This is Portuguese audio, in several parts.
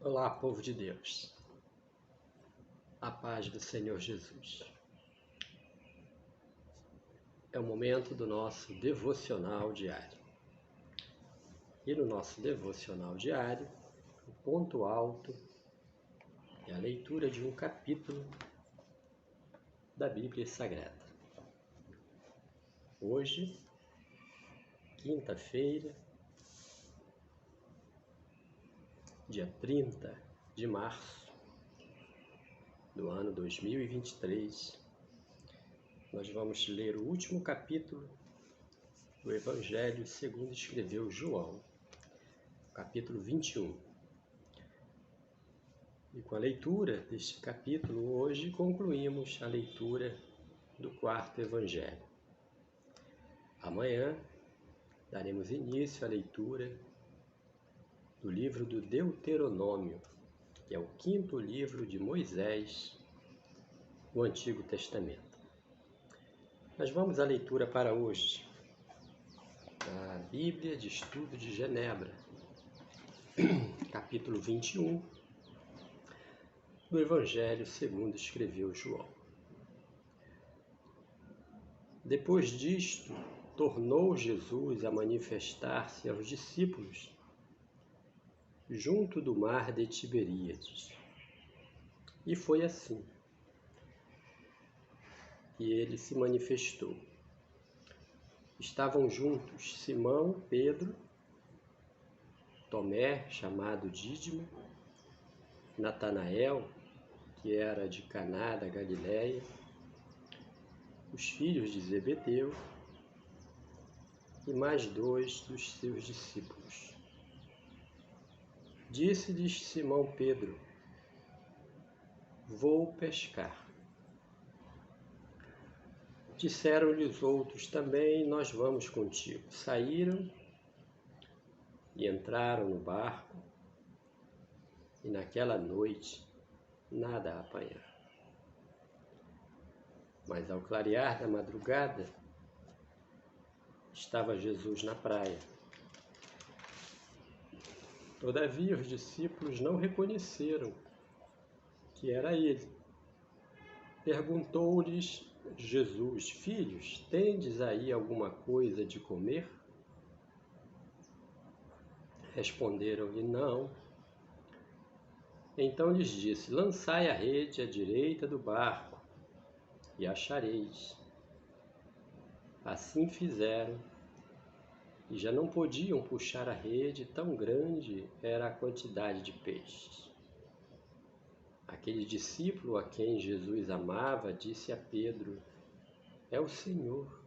Olá, povo de Deus. A paz do Senhor Jesus. É o momento do nosso devocional diário. E no nosso devocional diário, o ponto alto é a leitura de um capítulo da Bíblia Sagrada. Hoje, quinta-feira, dia 30 de março do ano 2023, nós vamos ler o último capítulo do Evangelho segundo escreveu João, capítulo 21. E com a leitura deste capítulo, hoje concluímos a leitura do quarto Evangelho. Amanhã daremos início à leitura do livro do Deuteronômio, que é o quinto livro de Moisés, do Antigo Testamento. Mas vamos à leitura para hoje, a Bíblia de Estudo de Genebra, capítulo 21, do Evangelho segundo escreveu João. Depois disto, tornou Jesus a manifestar-se aos discípulos junto do mar de Tiberíades. E foi assim que ele se manifestou. Estavam juntos Simão, Pedro, Tomé, chamado Dídimo, Natanael, que era de Caná da Galileia, os filhos de Zebedeu e mais dois dos seus discípulos. Disse-lhes Simão Pedro: vou pescar. Disseram-lhe os outros também: nós vamos contigo. Saíram e entraram no barco, e naquela noite nada apanharam. Mas ao clarear da madrugada, estava Jesus na praia. Todavia os discípulos não reconheceram que era ele. Perguntou-lhes Jesus: filhos, tendes aí alguma coisa de comer? Responderam-lhe: não. Então lhes disse: lançai a rede à direita do barco e achareis. Assim fizeram, e já não podiam puxar a rede, tão grande era a quantidade de peixes. Aquele discípulo a quem Jesus amava disse a Pedro: é o Senhor.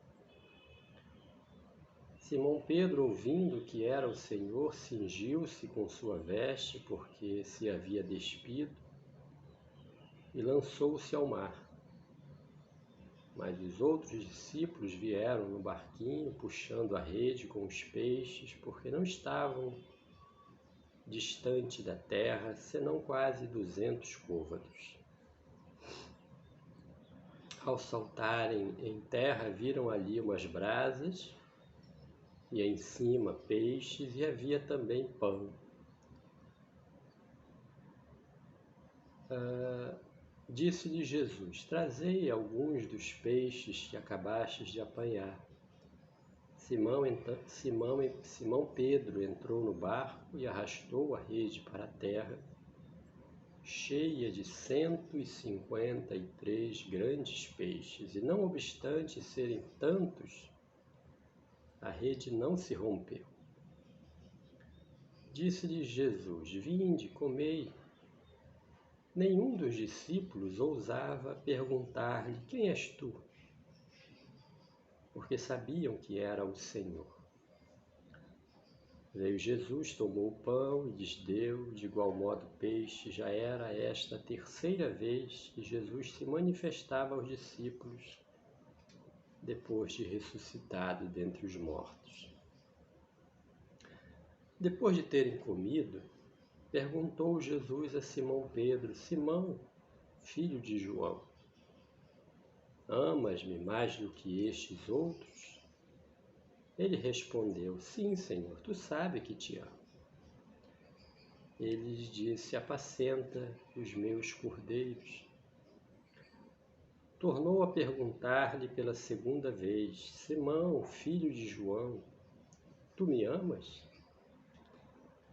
Simão Pedro, ouvindo que era o Senhor, cingiu-se com sua veste, porque se havia despido, e lançou-se ao mar. Mas os outros discípulos vieram no barquinho, puxando a rede com os peixes, porque não estavam distante da terra, senão quase 200 côvados. Ao saltarem em terra, viram ali umas brasas, e em cima peixes, e havia também pão. Disse-lhe Jesus: trazei alguns dos peixes que acabastes de apanhar. Simão Pedro entrou no barco e arrastou a rede para a terra, cheia de 153 grandes peixes, e não obstante serem tantos, a rede não se rompeu. Disse-lhe Jesus: vinde, comei. Nenhum dos discípulos ousava perguntar-lhe: quem és tu? Porque sabiam que era o Senhor. Veio Jesus, tomou o pão e lhes deu, de igual modo peixe. Já era esta a terceira vez que Jesus se manifestava aos discípulos, depois de ressuscitado dentre os mortos. Depois de terem comido, perguntou Jesus a Simão Pedro: Simão, filho de João, amas-me mais do que estes outros? Ele respondeu: sim, Senhor, tu sabes que te amo. Ele lhes disse: apacenta os meus cordeiros. Tornou a perguntar-lhe pela segunda vez: Simão, filho de João, tu me amas?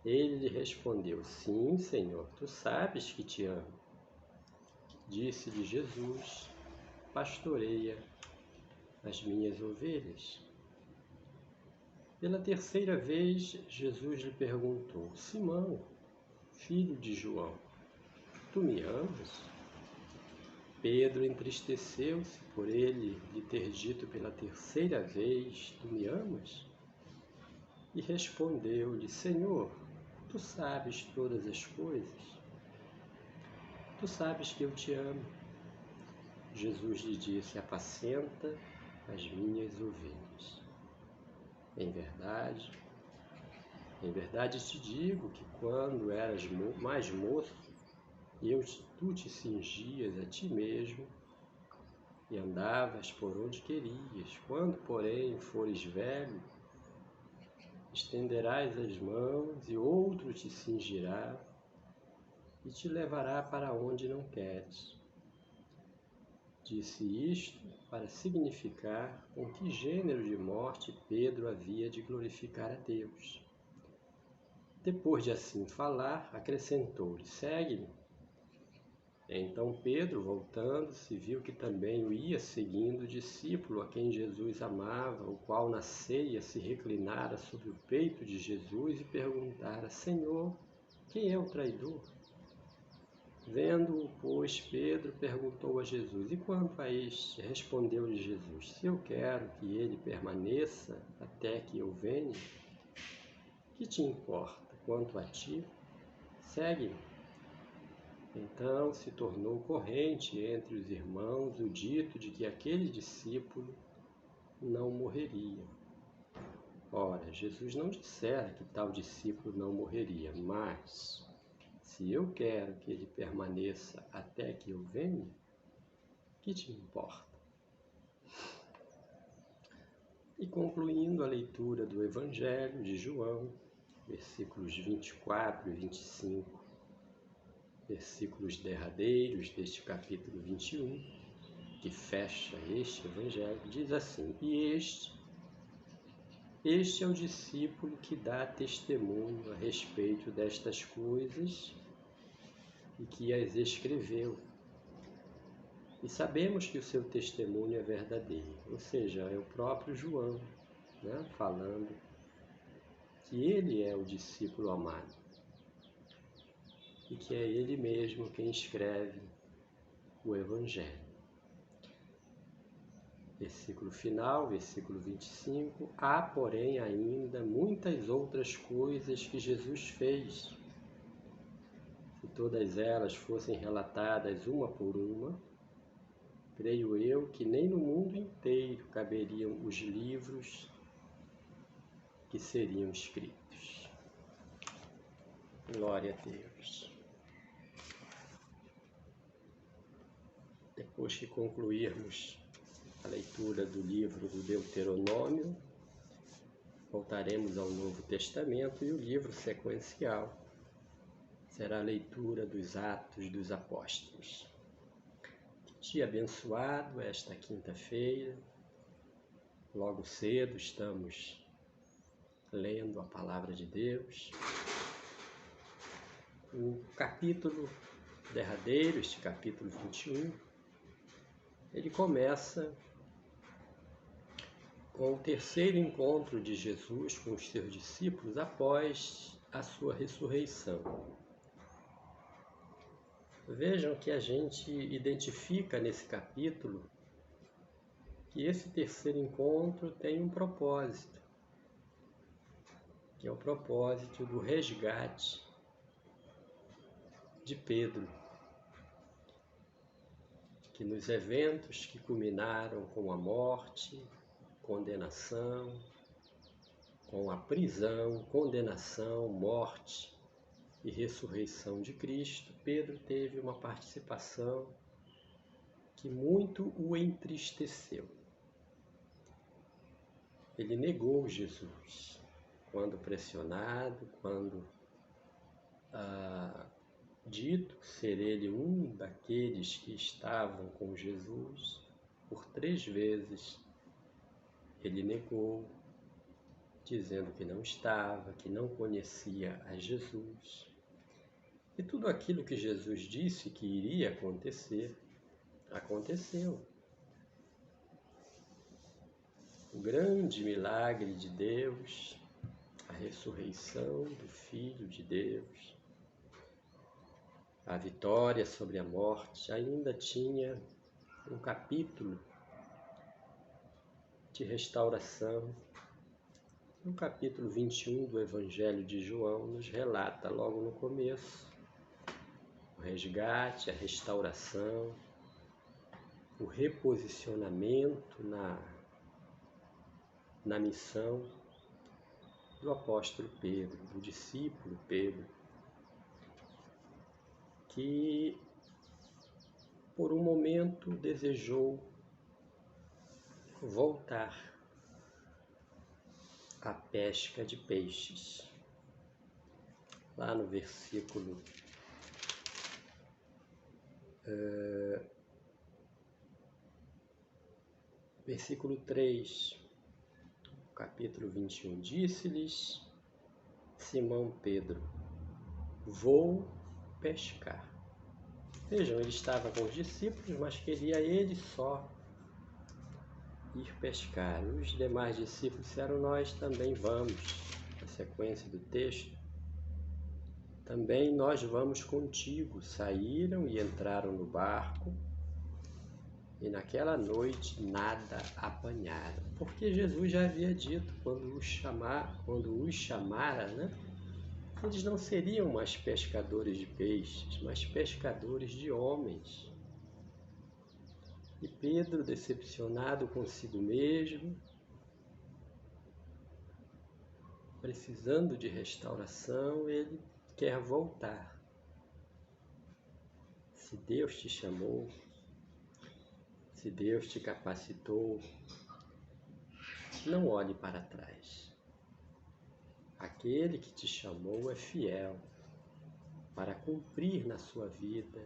Ele lhe respondeu: sim, Senhor, tu sabes que te amo. Disse-lhe Jesus: pastoreia as minhas ovelhas. Pela terceira vez, Jesus lhe perguntou: Simão, filho de João, tu me amas? Pedro entristeceu-se por ele lhe ter dito pela terceira vez: tu me amas? E respondeu-lhe: Senhor, tu sabes todas as coisas. Tu sabes que eu te amo. Jesus lhe disse: apacenta as minhas ovelhas. Em verdade te digo que quando eras mais moço, tu te cingias a ti mesmo e andavas por onde querias. Quando, porém, fores velho, estenderás as mãos e outro te cingirá e te levará para onde não queres. Disse isto para significar com que gênero de morte Pedro havia de glorificar a Deus. Depois de assim falar, acrescentou-lhe: segue-me. Então Pedro, voltando-se, viu que também o ia seguindo o discípulo a quem Jesus amava, o qual na ceia se reclinara sobre o peito de Jesus e perguntara: Senhor, quem é o traidor? Vendo-o, pois, Pedro perguntou a Jesus: e quanto a este? Respondeu-lhe Jesus: se eu quero que ele permaneça até que eu venha, que te importa? Quanto a ti, segue-me. Então se tornou corrente entre os irmãos o dito de que aquele discípulo não morreria. Ora, Jesus não dissera que tal discípulo não morreria, mas se eu quero que ele permaneça até que eu venha, que te importa? E concluindo a leitura do Evangelho de João, versículos 24 e 25, versículos derradeiros deste capítulo 21, que fecha este Evangelho, diz assim: e este é o discípulo que dá testemunho a respeito destas coisas e que as escreveu. E sabemos que o seu testemunho é verdadeiro, ou seja, é o próprio João, falando que ele é o discípulo amado e que é ele mesmo quem escreve o Evangelho. Versículo final, versículo 25, há, porém, ainda muitas outras coisas que Jesus fez. Se todas elas fossem relatadas uma por uma, creio eu que nem no mundo inteiro caberiam os livros que seriam escritos. Glória a Deus. Depois que concluirmos a leitura do livro do Deuteronômio, voltaremos ao Novo Testamento e o livro sequencial será a leitura dos Atos dos Apóstolos. Que dia abençoado esta quinta-feira. Logo cedo estamos lendo a Palavra de Deus. O capítulo derradeiro, este capítulo 21, ele começa com o terceiro encontro de Jesus com os seus discípulos após a sua ressurreição. Vejam que a gente identifica nesse capítulo que esse terceiro encontro tem um propósito, que é o propósito do resgate de Pedro, que nos eventos que culminaram com a morte, condenação, com a prisão, condenação, morte e ressurreição de Cristo, Pedro teve uma participação que muito o entristeceu. Ele negou Jesus quando pressionado, quando dito ser ele um daqueles que estavam com Jesus, por 3 vezes ele negou, dizendo que não estava, que não conhecia a Jesus. E tudo aquilo que Jesus disse que iria acontecer, aconteceu. O grande milagre de Deus, a ressurreição do Filho de Deus, a vitória sobre a morte, ainda tinha um capítulo de restauração. No capítulo 21 do Evangelho de João nos relata logo no começo o resgate, a restauração, o reposicionamento na missão do apóstolo Pedro, do discípulo Pedro, que por um momento desejou voltar à pesca de peixes. Lá no versículo 3, capítulo 21, disse-lhes Simão Pedro, vou pescar. Vejam, ele estava com os discípulos, mas queria ele só ir pescar. Os demais discípulos disseram, nós também vamos. Na sequência do texto, também nós vamos contigo. Saíram e entraram no barco, e naquela noite nada apanharam. Porque Jesus já havia dito, quando os chamara, eles não seriam mais pescadores de peixes, mas pescadores de homens. E Pedro, decepcionado consigo mesmo, precisando de restauração, ele quer voltar. Se Deus te chamou, se Deus te capacitou, não olhe para trás. Aquele que te chamou é fiel para cumprir na sua vida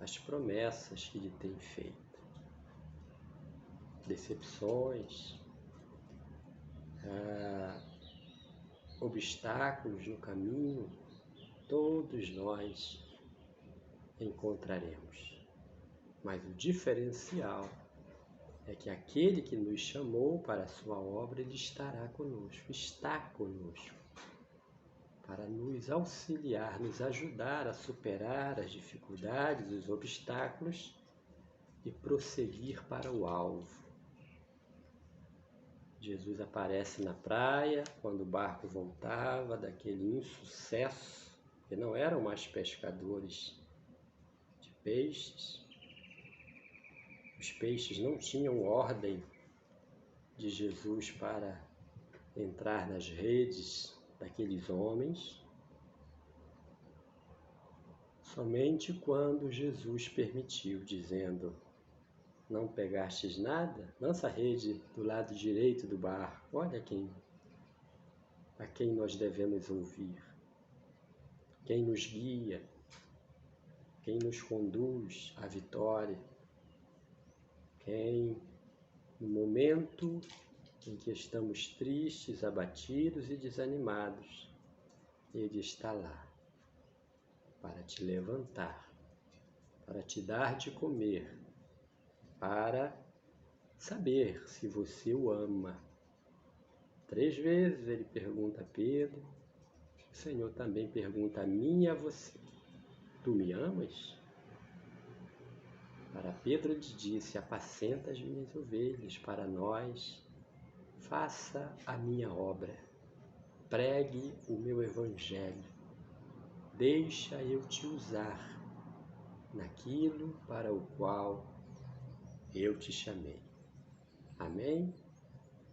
as promessas que lhe tem feito. Decepções, obstáculos no caminho, todos nós encontraremos. Mas o diferencial é que aquele que nos chamou para a sua obra, ele estará conosco, está conosco, para nos auxiliar, nos ajudar a superar as dificuldades, os obstáculos e prosseguir para o alvo. Jesus aparece na praia, quando o barco voltava daquele insucesso, que não eram mais pescadores de peixes. Os peixes não tinham ordem de Jesus para entrar nas redes daqueles homens. Somente quando Jesus permitiu, dizendo, não pegastes nada? Lança a rede do lado direito do barco. Olha a quem nós devemos ouvir. Quem nos guia, quem nos conduz à vitória. Quem, no momento em que estamos tristes, abatidos e desanimados, Ele está lá para te levantar, para te dar de comer, para saber se você o ama. 3 vezes ele pergunta a Pedro, o Senhor também pergunta a mim e a você, tu me amas? Para Pedro ele disse, apacenta as minhas ovelhas. Para nós, faça a minha obra, pregue o meu evangelho, deixa eu te usar naquilo para o qual eu te chamei. Amém?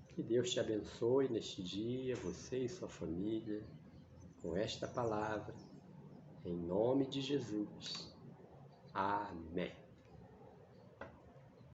Que Deus te abençoe neste dia, você e sua família, com esta palavra, em nome de Jesus. Amém.